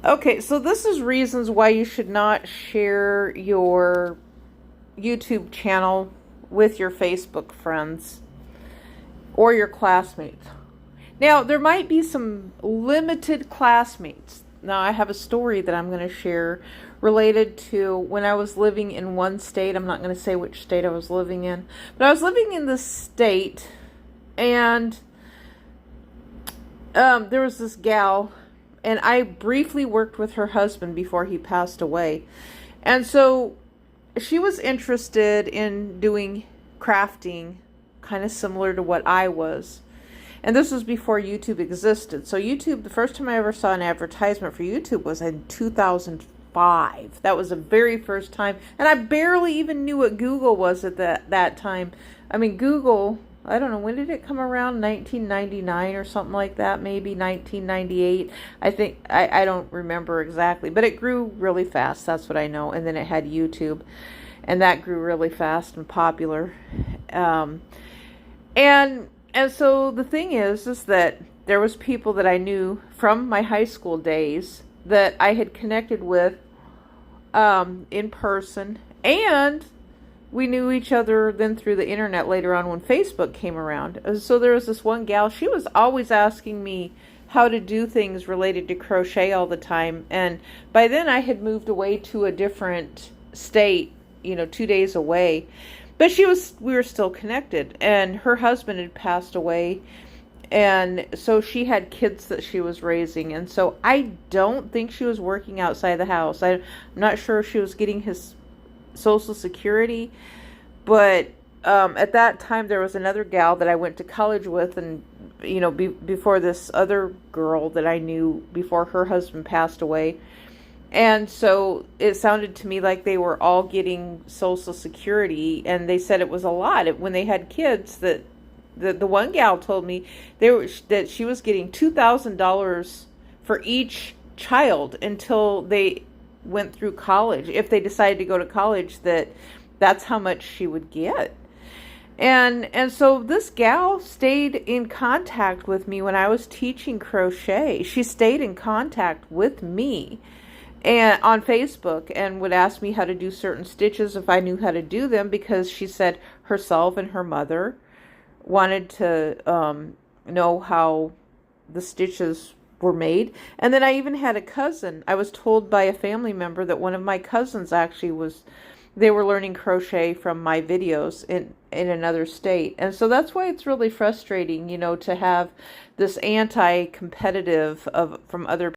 Okay, so this is reasons why you should not share your YouTube channel with your Facebook friends or your classmates. Now, there might be some limited classmates. Now, I have a story that I'm going to share related to when I was living in one state. I'm not going to say which state I was living in, but I was living in this state, and there was this gal, and I briefly worked with her husband before he passed away. And so she was interested in doing crafting, kind of similar to what I was. And this was before YouTube existed. So YouTube, the first time I ever saw an advertisement for YouTube was in 2005. That was the very first time. And I barely even knew what Google was at that time. I mean, Google, I don't know, when did it come around? 1999 or something like that, maybe 1998. I think, I don't remember exactly. But it grew really fast, that's what I know. And then it had YouTube. And that grew really fast and popular. And so the thing is that there was people that I knew from my high school days that I had connected with in person, and we knew each other then through the internet later on when Facebook came around. So there was this one gal, she was always asking me how to do things related to crochet all the time, and by then I had moved away to a different state, 2 days away. But we were still connected, and her husband had passed away, and so she had kids that she was raising, and so I don't think she was working outside the house. I'm not sure if she was getting his Social Security, but at that time there was another gal that I went to college with, and before this other girl that I knew before her husband passed away. And so it sounded to me like they were all getting Social Security, and they said it was a lot. When they had kids, that the one gal told me that she was getting $2,000 for each child until they went through college. If they decided to go to college, that's how much she would get. And so this gal stayed in contact with me when I was teaching crochet. She stayed in contact with me and on Facebook, and would ask me how to do certain stitches if I knew how to do them, because she said herself and her mother wanted to know how the stitches were made. And then I even had a cousin. I was told by a family member that one of my cousins actually they were learning crochet from my videos in another state. And so that's why it's really frustrating, to have this anti-competitive from other